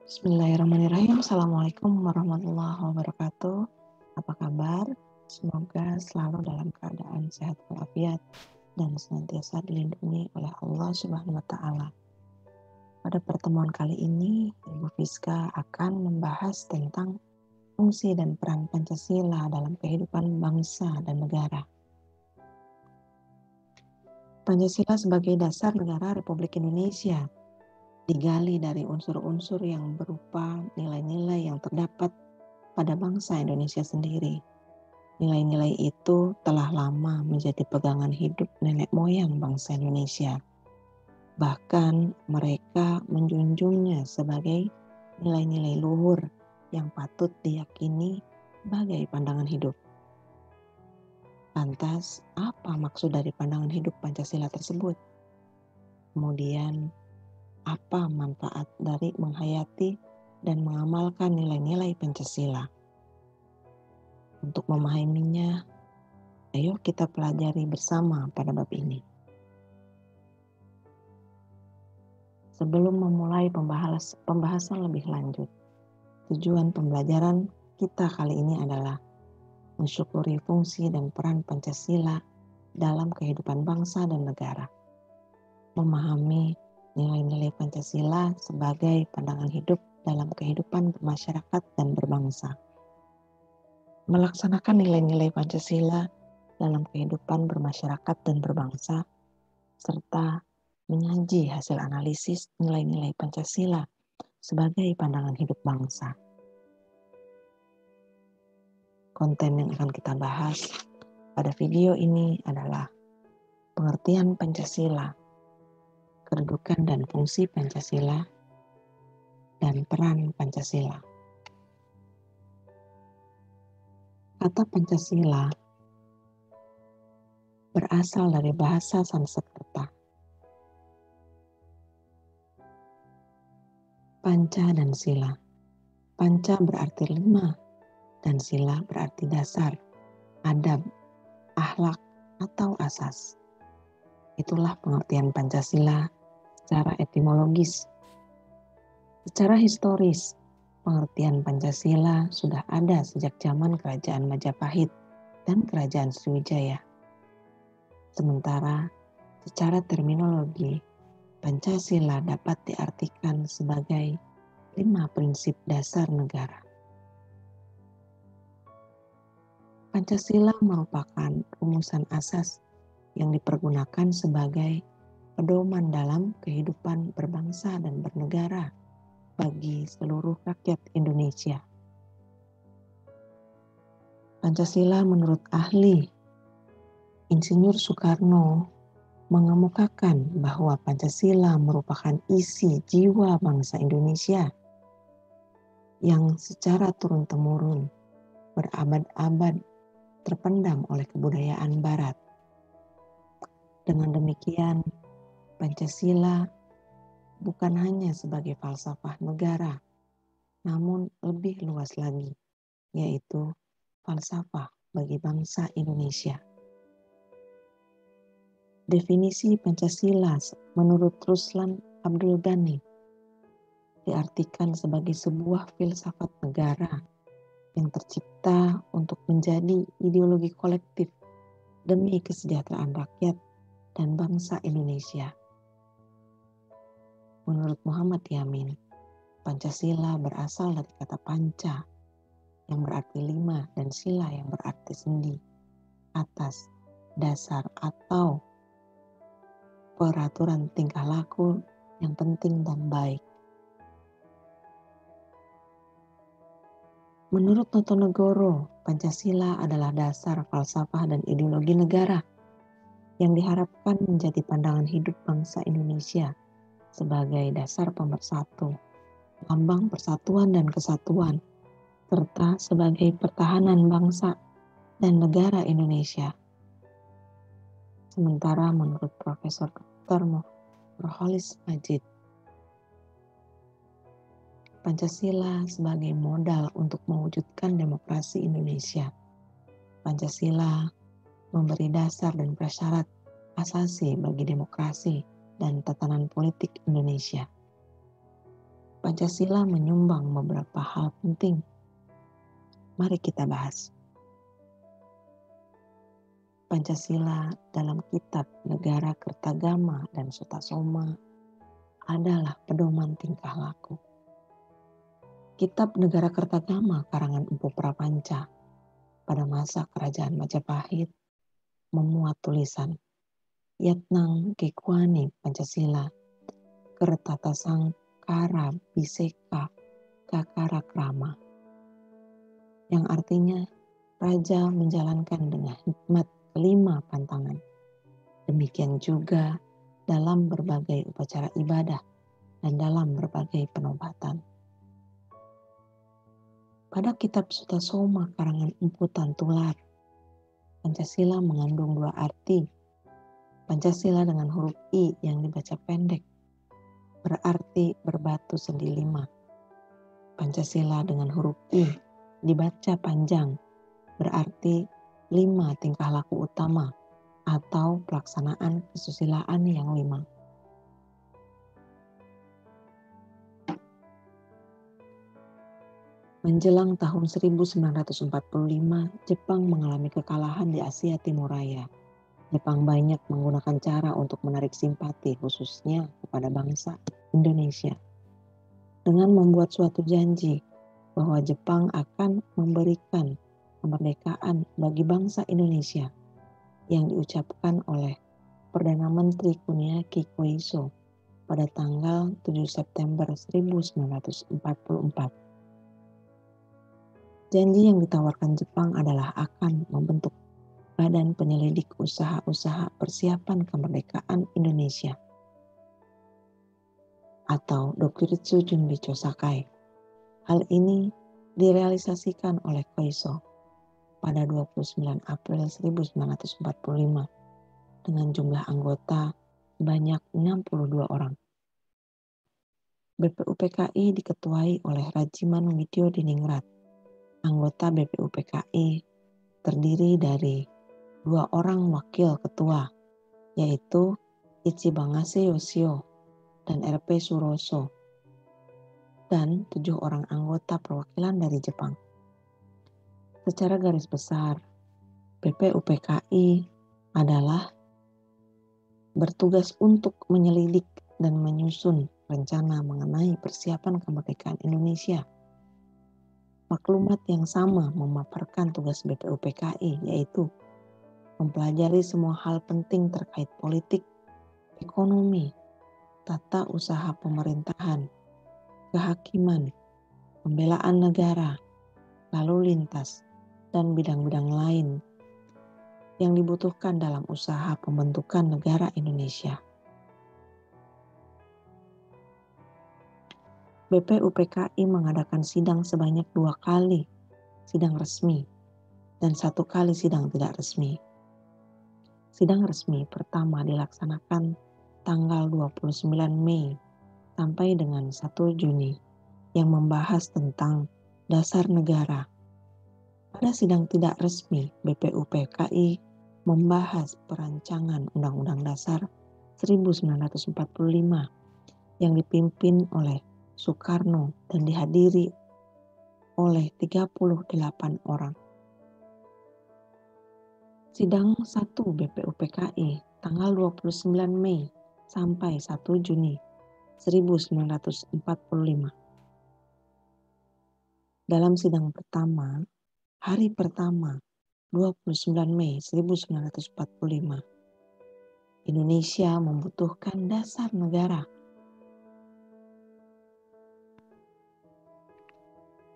Bismillahirrahmanirrahim. Assalamualaikum warahmatullahi wabarakatuh. Apa kabar? Semoga selalu dalam keadaan sehat walafiat dan senantiasa dilindungi oleh Allah Subhanahu wa Ta'ala. Pada pertemuan kali ini, Ibu Fiska akan membahas tentang fungsi dan peran Pancasila dalam kehidupan bangsa dan negara. Pancasila sebagai dasar negara Republik Indonesia digali dari unsur-unsur yang berupa nilai-nilai yang terdapat pada bangsa Indonesia sendiri. Nilai-nilai itu telah lama menjadi pegangan hidup nenek moyang bangsa Indonesia. Bahkan mereka menjunjungnya sebagai nilai-nilai luhur yang patut diyakini sebagai pandangan hidup. Lantas, apa maksud dari pandangan hidup Pancasila tersebut? Kemudian, apa manfaat dari menghayati dan mengamalkan nilai-nilai Pancasila? Untuk memahaminya, ayo kita pelajari bersama pada bab ini. Sebelum memulai pembahasan lebih lanjut, tujuan pembelajaran kita kali ini adalah mensyukuri fungsi dan peran Pancasila dalam kehidupan bangsa dan negara. Memahami nilai-nilai Pancasila sebagai pandangan hidup dalam kehidupan bermasyarakat dan berbangsa. Melaksanakan nilai-nilai Pancasila dalam kehidupan bermasyarakat dan berbangsa, serta menyaji hasil analisis nilai-nilai Pancasila sebagai pandangan hidup bangsa. Konten yang akan kita bahas pada video ini adalah pengertian Pancasila, kedudukan dan fungsi Pancasila, dan peran Pancasila. Kata Pancasila berasal dari bahasa Sanskerta. Panca dan sila. Panca berarti 5 dan sila berarti dasar, adab, akhlak, atau asas. Itulah pengertian Pancasila secara etimologis. Secara historis, pengertian Pancasila sudah ada sejak zaman Kerajaan Majapahit dan Kerajaan Sriwijaya. Sementara secara terminologi, Pancasila dapat diartikan sebagai 5 prinsip dasar negara. Pancasila merupakan rumusan asas yang dipergunakan sebagai pedoman dalam kehidupan berbangsa dan bernegara bagi seluruh rakyat Indonesia. Pancasila menurut ahli Insinyur Soekarno mengemukakan bahwa Pancasila merupakan isi jiwa bangsa Indonesia yang secara turun-temurun berabad-abad terpendam oleh kebudayaan Barat. Dengan demikian, Pancasila bukan hanya sebagai falsafah negara, namun lebih luas lagi, yaitu falsafah bagi bangsa Indonesia. Definisi Pancasila menurut Ruslan Abdul Ghani diartikan sebagai sebuah filsafat negara yang tercipta untuk menjadi ideologi kolektif demi kesejahteraan rakyat dan bangsa Indonesia. Menurut Muhammad Yamin, Pancasila berasal dari kata panca yang berarti 5 dan sila yang berarti sendi, atas, dasar atau peraturan tingkah laku yang penting dan baik. Menurut Notonegoro, Pancasila adalah dasar falsafah dan ideologi negara yang diharapkan menjadi pandangan hidup bangsa Indonesia sebagai dasar pemersatu, lambang persatuan dan kesatuan, serta sebagai pertahanan bangsa dan negara Indonesia. Sementara menurut Profesor Dr. Nurholis Majid, Pancasila sebagai modal untuk mewujudkan demokrasi Indonesia. Pancasila memberi dasar dan prasyarat asasi bagi demokrasi dan tatanan politik Indonesia. Pancasila menyumbang beberapa hal penting. Mari kita bahas. Pancasila dalam kitab Negara Kertagama dan Sutasoma adalah pedoman tingkah laku. Kitab Negara Kertagama karangan Empu Prapanca pada masa Kerajaan Majapahit memuat tulisan Yatnang Kekuani Pancasila Kertata Sangkara Biseka Kakara Krama, yang artinya Raja menjalankan dengan hikmat kelima pantangan. Demikian juga dalam berbagai upacara ibadah dan dalam berbagai penobatan. Pada kitab Sutasoma karangan Empu Tantular, Pancasila mengandung dua arti. Pancasila dengan huruf I yang dibaca pendek berarti berbatu sendi lima. Pancasila dengan huruf I dibaca panjang berarti 5 tingkah laku utama atau pelaksanaan kesusilaan yang 5. Menjelang tahun 1945, Jepang mengalami kekalahan di Asia Timur Raya. Jepang banyak menggunakan cara untuk menarik simpati khususnya kepada bangsa Indonesia dengan membuat suatu janji bahwa Jepang akan memberikan kemerdekaan bagi bangsa Indonesia yang diucapkan oleh Perdana Menteri Kuniaki Koiso pada tanggal 7 September 1944. Janji yang ditawarkan Jepang adalah akan membentuk Badan Penyelidik Usaha-Usaha Persiapan Kemerdekaan Indonesia atau Dokuritsu Junbi Chosakai. Hal ini direalisasikan oleh Koiso pada 29 April 1945 dengan jumlah anggota sebanyak 62 orang. BPUPKI diketuai oleh Rajiman Widyodiningrat. Anggota BPUPKI terdiri dari 2 orang wakil ketua, yaitu Ichibangase Yoshio dan RP Suroso, dan 7 orang anggota perwakilan dari Jepang. Secara garis besar, BPUPKI adalah bertugas untuk menyelidik dan menyusun rencana mengenai persiapan kemerdekaan Indonesia. Maklumat yang sama memaparkan tugas BPUPKI, yaitu mempelajari semua hal penting terkait politik, ekonomi, tata usaha pemerintahan, kehakiman, pembelaan negara, lalu lintas, dan bidang-bidang lain yang dibutuhkan dalam usaha pembentukan negara Indonesia. BPUPKI mengadakan sidang sebanyak 2 kali, sidang resmi, dan 1 kali sidang tidak resmi. Sidang resmi pertama dilaksanakan tanggal 29 Mei sampai dengan 1 Juni yang membahas tentang dasar negara. Pada sidang tidak resmi, BPUPKI membahas perancangan Undang-Undang Dasar 1945 yang dipimpin oleh Soekarno dan dihadiri oleh 38 orang. Sidang 1 BPUPKI tanggal 29 Mei sampai 1 Juni 1945. Dalam sidang pertama, hari pertama 29 Mei 1945, Indonesia membutuhkan dasar negara.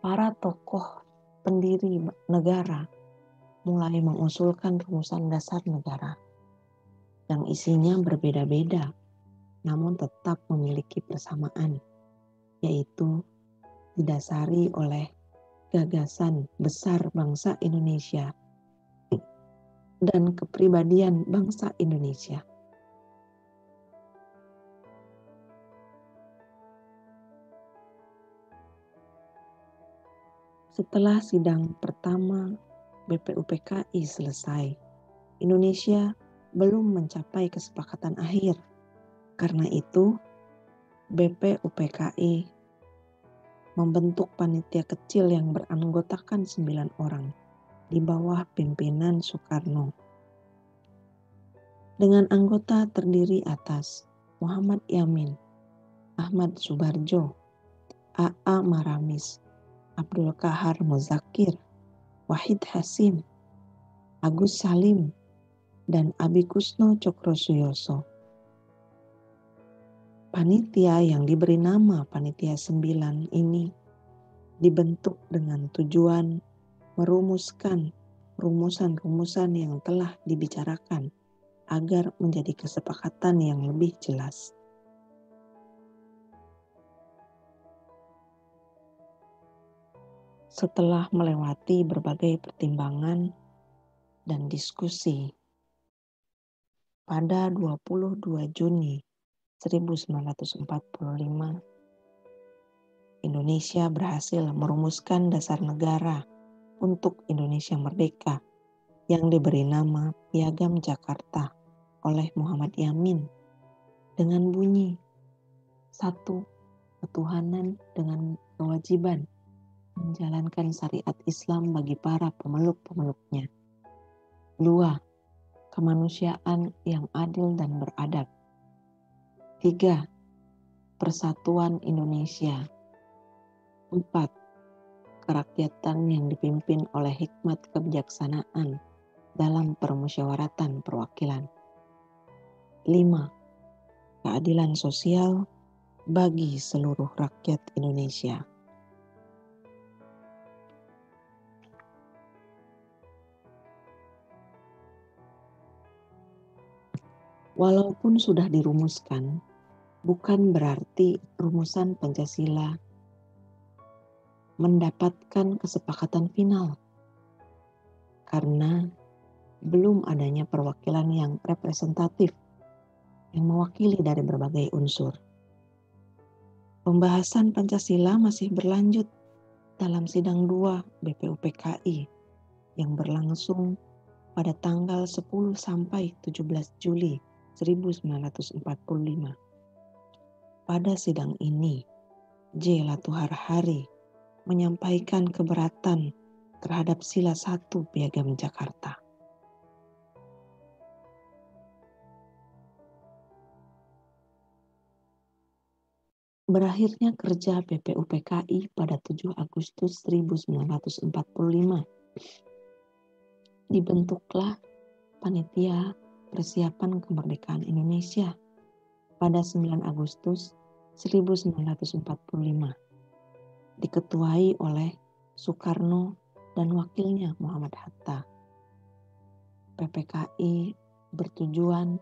Para tokoh pendiri negara mulai mengusulkan rumusan dasar negara yang isinya berbeda-beda namun tetap memiliki persamaan, yaitu didasari oleh gagasan besar bangsa Indonesia dan kepribadian bangsa Indonesia. Setelah sidang pertama BPUPKI selesai, Indonesia belum mencapai kesepakatan akhir. Karena itu, BPUPKI membentuk panitia kecil yang beranggotakan 9 orang di bawah pimpinan Soekarno. Dengan anggota terdiri atas Muhammad Yamin, Ahmad Subarjo, A.A. Maramis, Abdul Kahar Muzakir, Wahid Hasim, Agus Salim, dan Abikusno Cokrosuyoso. Panitia yang diberi nama Panitia 9 ini dibentuk dengan tujuan merumuskan rumusan-rumusan yang telah dibicarakan agar menjadi kesepakatan yang lebih jelas. Setelah melewati berbagai pertimbangan dan diskusi, pada 22 Juni 1945, Indonesia berhasil merumuskan dasar negara untuk Indonesia Merdeka yang diberi nama Piagam Jakarta oleh Muhammad Yamin dengan bunyi: 1. Ketuhanan dengan kewajiban menjalankan syariat Islam bagi para pemeluk-pemeluknya. 2. Kemanusiaan yang adil dan beradab. 3. Persatuan Indonesia. 4. Kerakyatan yang dipimpin oleh hikmat kebijaksanaan dalam permusyawaratan perwakilan. 5. Keadilan sosial bagi seluruh rakyat Indonesia. Walaupun sudah dirumuskan, bukan berarti rumusan Pancasila mendapatkan kesepakatan final, karena belum adanya perwakilan yang representatif yang mewakili dari berbagai unsur. Pembahasan Pancasila masih berlanjut dalam sidang 2 BPUPKI yang berlangsung pada tanggal 10 sampai 17 Juli 1945. Pada sidang ini, J. Latuharhari menyampaikan keberatan terhadap sila 1 Piagam Jakarta. Berakhirnya kerja BPUPKI pada 7 Agustus 1945, dibentuklah Panitia Persiapan Kemerdekaan Indonesia pada 9 Agustus 1945, diketuai oleh Soekarno dan wakilnya Muhammad Hatta. PPKI bertujuan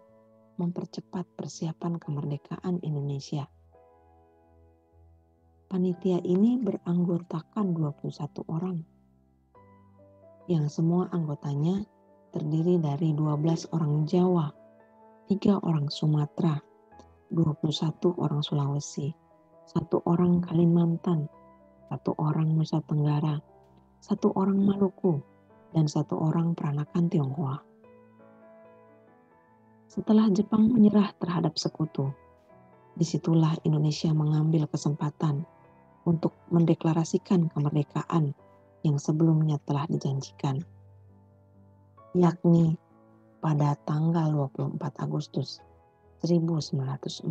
mempercepat persiapan kemerdekaan Indonesia. Panitia ini beranggotakan 21 orang, yang semua anggotanya terdiri dari 12 orang Jawa, 3 orang Sumatera, 21 orang Sulawesi, 1 orang Kalimantan, 1 orang Nusa Tenggara, 1 orang Maluku, dan 1 orang Peranakan Tionghoa. Setelah Jepang menyerah terhadap sekutu, disitulah Indonesia mengambil kesempatan untuk mendeklarasikan kemerdekaan yang sebelumnya telah dijanjikan, yakni pada tanggal 24 Agustus 1945.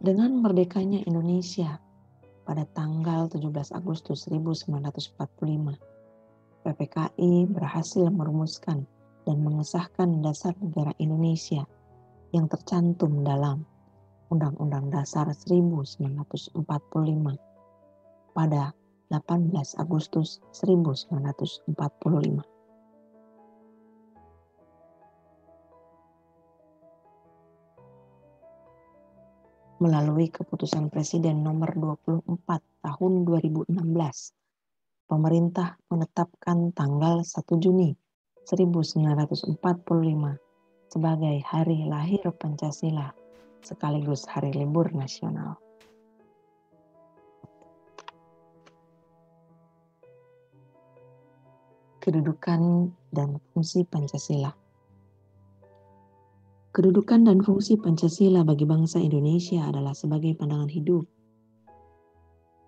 Dengan merdekanya Indonesia pada tanggal 17 Agustus 1945, PPKI berhasil merumuskan dan mengesahkan dasar negara Indonesia yang tercantum dalam Undang-Undang Dasar 1945 pada 18 Agustus 1945. Melalui keputusan Presiden nomor 24 tahun 2016, pemerintah menetapkan tanggal 1 Juni 1945 sebagai hari lahir Pancasila sekaligus hari libur nasional. Kedudukan dan fungsi Pancasila. Kedudukan dan fungsi Pancasila bagi bangsa Indonesia adalah sebagai pandangan hidup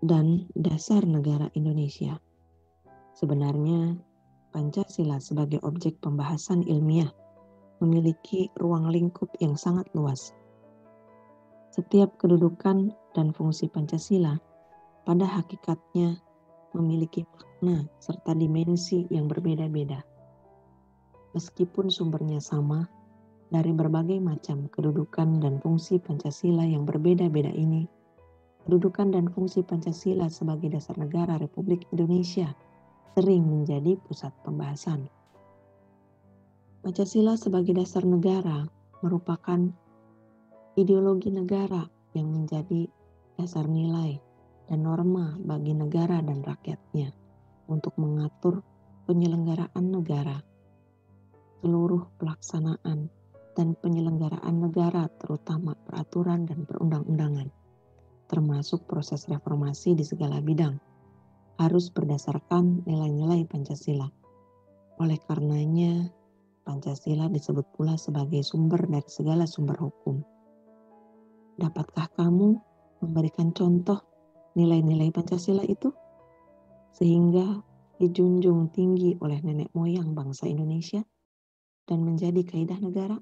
dan dasar negara Indonesia. Sebenarnya, Pancasila sebagai objek pembahasan ilmiah memiliki ruang lingkup yang sangat luas. Setiap kedudukan dan fungsi Pancasila pada hakikatnya memiliki makna serta dimensi yang berbeda-beda. Meskipun sumbernya sama, dari berbagai macam kedudukan dan fungsi Pancasila yang berbeda-beda ini, kedudukan dan fungsi Pancasila sebagai dasar negara Republik Indonesia sering menjadi pusat pembahasan. Pancasila sebagai dasar negara merupakan ideologi negara yang menjadi dasar nilai dan norma bagi negara dan rakyatnya untuk mengatur penyelenggaraan negara, seluruh pelaksanaan dan penyelenggaraan negara terutama peraturan dan perundang-undangan, termasuk proses reformasi di segala bidang, harus berdasarkan nilai-nilai Pancasila. Oleh karenanya, Pancasila disebut pula sebagai sumber dari segala sumber hukum. Dapatkah kamu memberikan contoh nilai-nilai Pancasila itu sehingga dijunjung tinggi oleh nenek moyang bangsa Indonesia dan menjadi kaidah negara?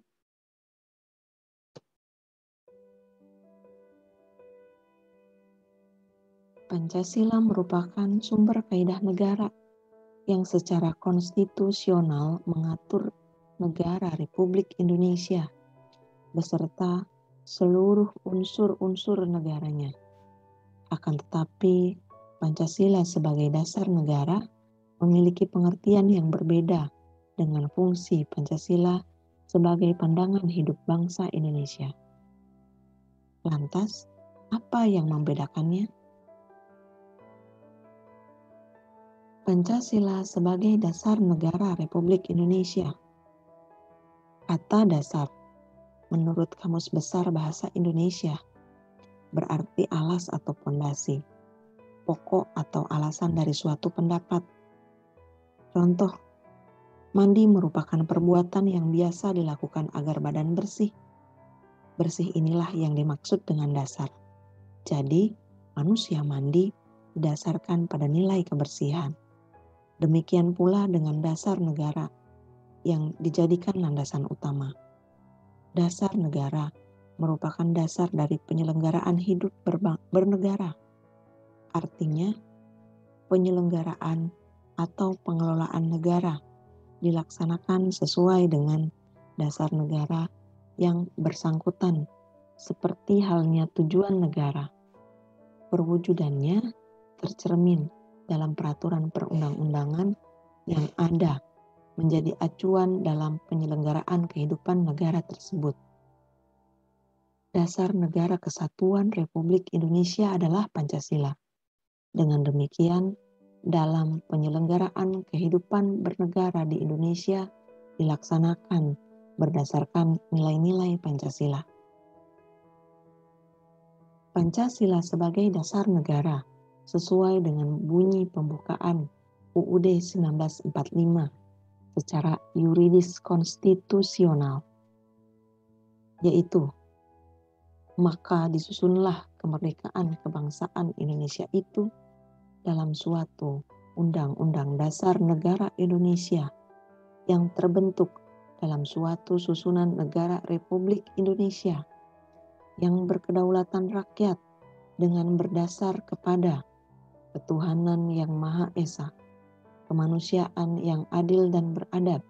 Pancasila merupakan sumber kaidah negara yang secara konstitusional mengatur negara Republik Indonesia beserta seluruh unsur-unsur negaranya. Akan tetapi, Pancasila sebagai dasar negara memiliki pengertian yang berbeda dengan fungsi Pancasila sebagai pandangan hidup bangsa Indonesia. Lantas, apa yang membedakannya? Pancasila sebagai dasar negara Republik Indonesia. Kata dasar menurut Kamus Besar Bahasa Indonesia berarti alas atau pondasi, pokok atau alasan dari suatu pendapat. Contoh, mandi merupakan perbuatan yang biasa dilakukan agar badan bersih. Bersih inilah yang dimaksud dengan dasar. Jadi, manusia mandi didasarkan pada nilai kebersihan. Demikian pula dengan dasar negara yang dijadikan landasan utama. Dasar negara merupakan dasar dari penyelenggaraan hidup bernegara. Artinya, penyelenggaraan atau pengelolaan negara dilaksanakan sesuai dengan dasar negara yang bersangkutan, seperti halnya tujuan negara. Perwujudannya tercermin dalam peraturan perundang-undangan yang ada menjadi acuan dalam penyelenggaraan kehidupan negara tersebut. Dasar Negara Kesatuan Republik Indonesia adalah Pancasila. Dengan demikian, dalam penyelenggaraan kehidupan bernegara di Indonesia dilaksanakan berdasarkan nilai-nilai Pancasila. Pancasila sebagai dasar negara sesuai dengan bunyi pembukaan UUD 1945 secara yuridis konstitusional, yaitu maka disusunlah kemerdekaan kebangsaan Indonesia itu dalam suatu Undang-Undang Dasar Negara Indonesia yang terbentuk dalam suatu susunan negara Republik Indonesia yang berkedaulatan rakyat dengan berdasar kepada ketuhanan yang Maha Esa, kemanusiaan yang adil dan beradab,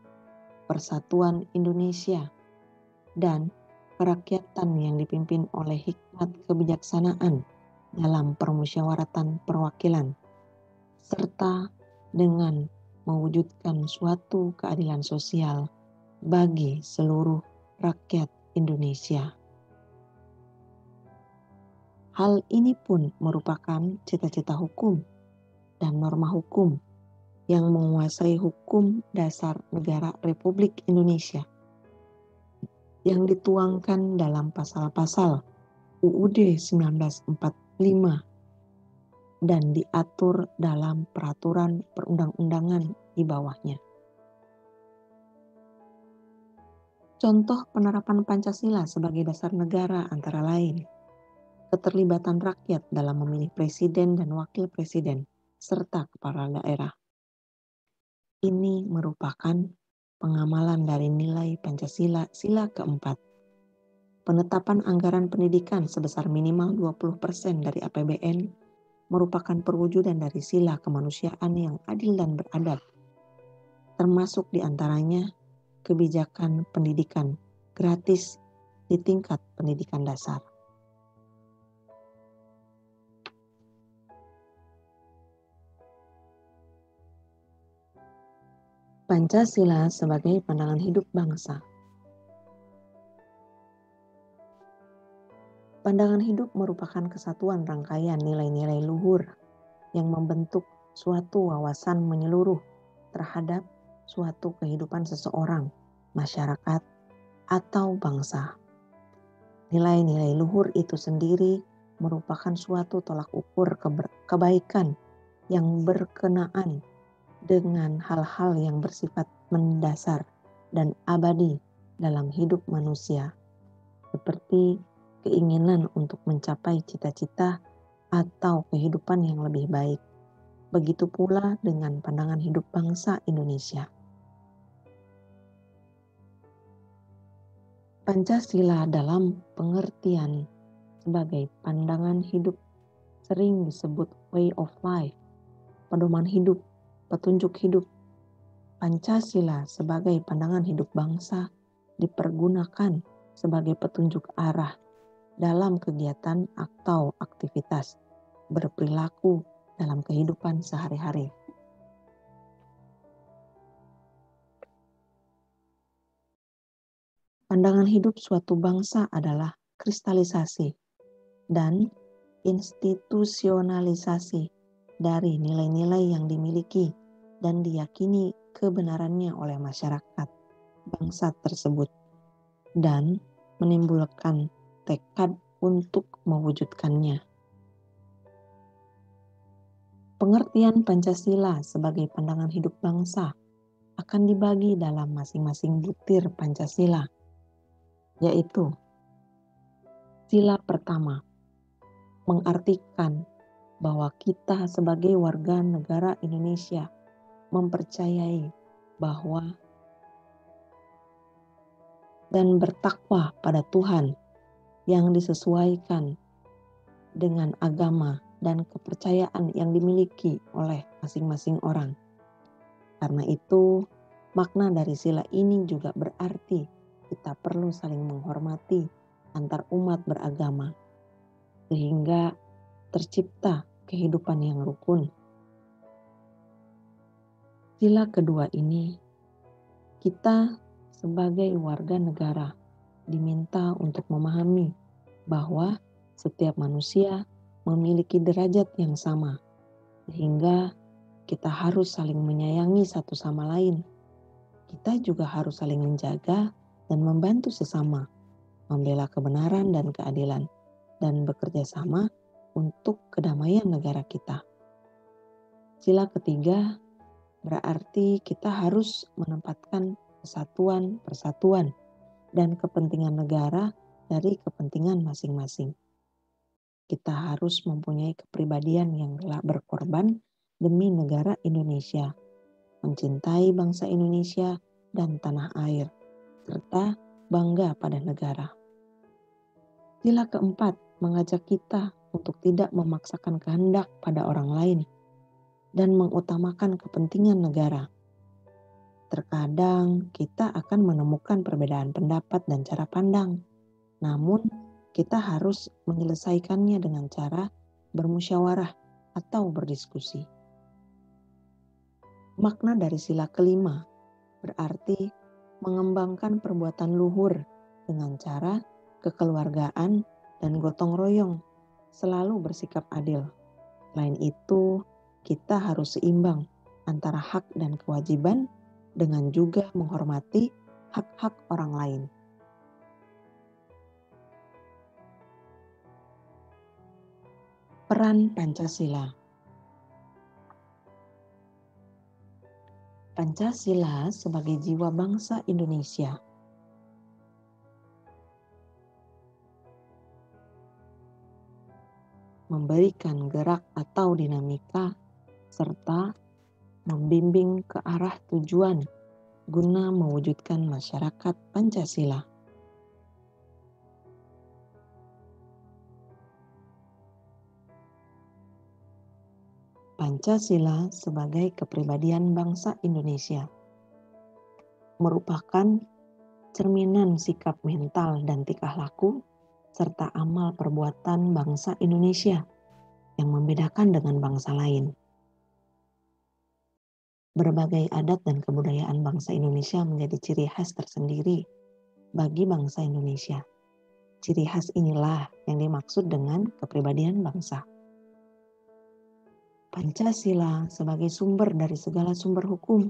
persatuan Indonesia, dan kerakyatan yang dipimpin oleh hikmat kebijaksanaan dalam permusyawaratan perwakilan, serta dengan mewujudkan suatu keadilan sosial bagi seluruh rakyat Indonesia. Hal ini pun merupakan cita-cita hukum dan norma hukum yang menguasai hukum dasar negara Republik Indonesia yang dituangkan dalam pasal-pasal UUD 1945 dan diatur dalam peraturan perundang-undangan di bawahnya. Contoh penerapan Pancasila sebagai dasar negara antara lain keterlibatan rakyat dalam memilih presiden dan wakil presiden, serta kepala daerah. Ini merupakan pengamalan dari nilai Pancasila sila keempat. Penetapan anggaran pendidikan sebesar minimal 20% dari APBN merupakan perwujudan dari sila kemanusiaan yang adil dan beradab. Termasuk diantaranya kebijakan pendidikan gratis di tingkat pendidikan dasar. Pancasila sebagai pandangan hidup bangsa. Pandangan hidup merupakan kesatuan rangkaian nilai-nilai luhur yang membentuk suatu wawasan menyeluruh terhadap suatu kehidupan seseorang, masyarakat, atau bangsa. Nilai-nilai luhur itu sendiri merupakan suatu tolak ukur kebaikan yang berkenaan dengan hal-hal yang bersifat mendasar dan abadi dalam hidup manusia, seperti keinginan untuk mencapai cita-cita atau kehidupan yang lebih baik. Begitu pula dengan pandangan hidup bangsa Indonesia. Pancasila dalam pengertian sebagai pandangan hidup sering disebut way of life, pedoman hidup, petunjuk hidup. Pancasila sebagai pandangan hidup bangsa dipergunakan sebagai petunjuk arah dalam kegiatan atau aktivitas berperilaku dalam kehidupan sehari-hari. Pandangan hidup suatu bangsa adalah kristalisasi dan institusionalisasi dari nilai-nilai yang dimiliki dan diyakini kebenarannya oleh masyarakat bangsa tersebut dan menimbulkan tekad untuk mewujudkannya. Pengertian Pancasila sebagai pandangan hidup bangsa akan dibagi dalam masing-masing butir Pancasila, yaitu sila pertama, mengartikan bahwa kita sebagai warga negara Indonesia mempercayai bahwa dan bertakwa pada Tuhan yang disesuaikan dengan agama dan kepercayaan yang dimiliki oleh masing-masing orang. Karena itu, makna dari sila ini juga berarti kita perlu saling menghormati antar umat beragama, sehingga tercipta kehidupan yang rukun. Sila kedua ini, kita sebagai warga negara diminta untuk memahami bahwa setiap manusia memiliki derajat yang sama, sehingga kita harus saling menyayangi satu sama lain. Kita juga harus saling menjaga dan membantu sesama, membela kebenaran dan keadilan, dan bekerja sama untuk kedamaian negara kita. Sila ketiga berarti kita harus menempatkan kesatuan, persatuan, dan kepentingan negara dari kepentingan masing-masing. Kita harus mempunyai kepribadian yang rela berkorban demi negara Indonesia, mencintai bangsa Indonesia dan tanah air, serta bangga pada negara. Sila keempat mengajak kita untuk tidak memaksakan kehendak pada orang lain dan mengutamakan kepentingan negara. Terkadang kita akan menemukan perbedaan pendapat dan cara pandang, namun kita harus menyelesaikannya dengan cara bermusyawarah atau berdiskusi. Makna dari sila kelima berarti mengembangkan perbuatan luhur dengan cara kekeluargaan dan gotong royong, selalu bersikap adil. Selain itu, kita harus seimbang antara hak dan kewajiban dengan juga menghormati hak-hak orang lain. Peran Pancasila. Pancasila sebagai jiwa bangsa Indonesia memberikan gerak atau dinamika, serta membimbing ke arah tujuan guna mewujudkan masyarakat Pancasila. Pancasila sebagai kepribadian bangsa Indonesia merupakan cerminan sikap mental dan tingkah laku serta amal perbuatan bangsa Indonesia yang membedakan dengan bangsa lain. Berbagai adat dan kebudayaan bangsa Indonesia menjadi ciri khas tersendiri bagi bangsa Indonesia. Ciri khas inilah yang dimaksud dengan kepribadian bangsa. Pancasila sebagai sumber dari segala sumber hukum.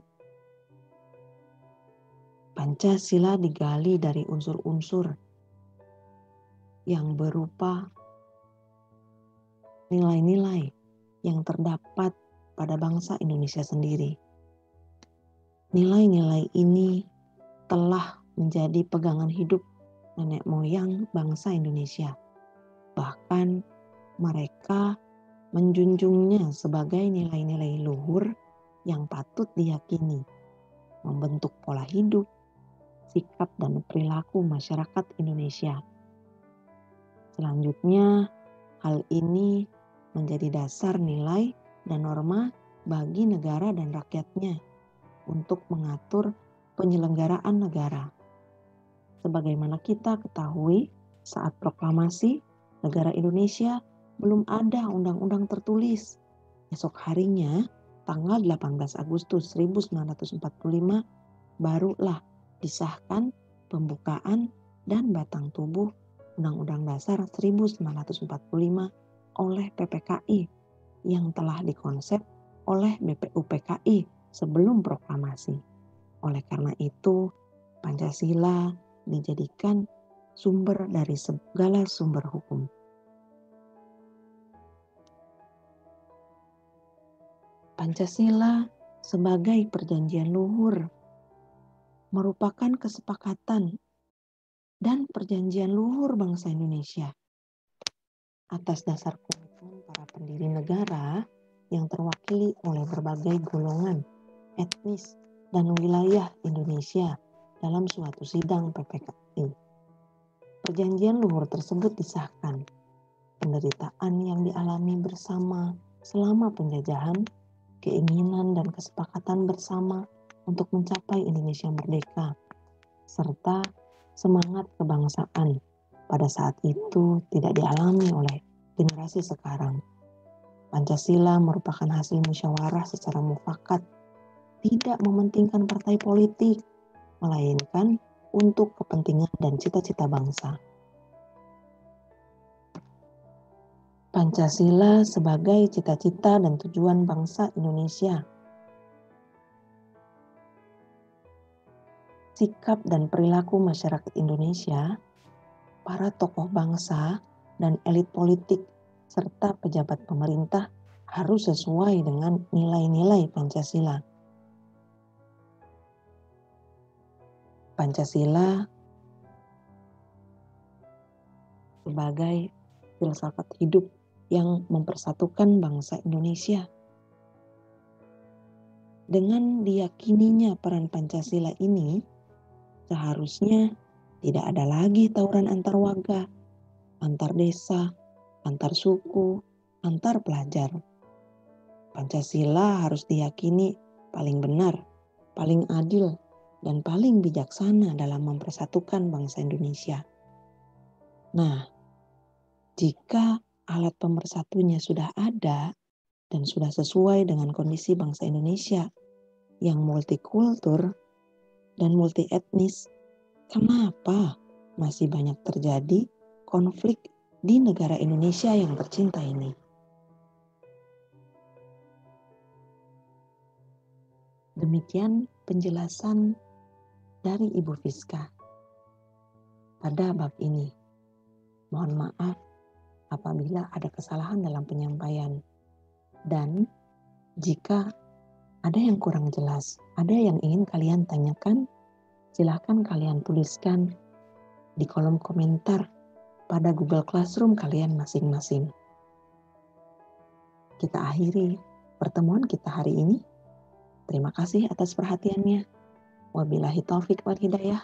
Pancasila digali dari unsur-unsur yang berupa nilai-nilai yang terdapat pada bangsa Indonesia sendiri. Nilai-nilai ini telah menjadi pegangan hidup nenek moyang bangsa Indonesia. Bahkan mereka menjunjungnya sebagai nilai-nilai luhur yang patut diyakini, membentuk pola hidup, sikap dan perilaku masyarakat Indonesia. Selanjutnya, hal ini menjadi dasar nilai dan norma bagi negara dan rakyatnya untuk mengatur penyelenggaraan negara. Sebagaimana kita ketahui, saat proklamasi negara Indonesia belum ada undang-undang tertulis. Esok harinya, tanggal 18 Agustus 1945, barulah disahkan pembukaan dan batang tubuh Undang-Undang Dasar 1945 oleh PPKI yang telah dikonsep oleh BPUPKI sebelum proklamasi. Oleh karena itu, Pancasila dijadikan sumber dari segala sumber hukum. Pancasila sebagai perjanjian luhur merupakan kesepakatan dan perjanjian luhur bangsa Indonesia atas dasar komitmen para pendiri negara yang terwakili oleh berbagai golongan, etnis, dan wilayah Indonesia dalam suatu sidang PPKI. Perjanjian luhur tersebut disahkan. Penderitaan yang dialami bersama selama penjajahan, keinginan dan kesepakatan bersama untuk mencapai Indonesia merdeka, serta semangat kebangsaan pada saat itu tidak dialami oleh generasi sekarang. Pancasila merupakan hasil musyawarah secara mufakat, tidak mementingkan partai politik, melainkan untuk kepentingan dan cita-cita bangsa. Pancasila sebagai cita-cita dan tujuan bangsa Indonesia. Sikap dan perilaku masyarakat Indonesia, para tokoh bangsa dan elit politik serta pejabat pemerintah harus sesuai dengan nilai-nilai Pancasila. Pancasila sebagai filsafat hidup yang mempersatukan bangsa Indonesia. Dengan diyakininya peran Pancasila ini, seharusnya tidak ada lagi tawuran antar warga, antar desa, antar suku, antar pelajar. Pancasila harus diyakini paling benar, paling adil, dan paling bijaksana dalam mempersatukan bangsa Indonesia. Nah, jika alat pemersatunya sudah ada dan sudah sesuai dengan kondisi bangsa Indonesia yang multikultur dan multi etnis, kenapa masih banyak terjadi konflik di negara Indonesia yang tercinta ini? Demikian penjelasan dari Ibu Fiska pada bab ini. Mohon maaf apabila ada kesalahan dalam penyampaian. Dan jika ada yang kurang jelas, ada yang ingin kalian tanyakan, silahkan kalian tuliskan di kolom komentar pada Google Classroom kalian masing-masing. kita akhiri pertemuan kita hari ini. Terima kasih atas perhatiannya. Wabillahi taufik wal hidayah.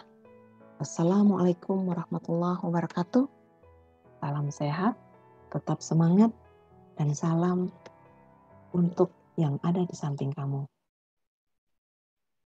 Wassalamualaikum warahmatullahi wabarakatuh. Salam sehat, tetap semangat, dan salam untuk yang ada di samping kamu.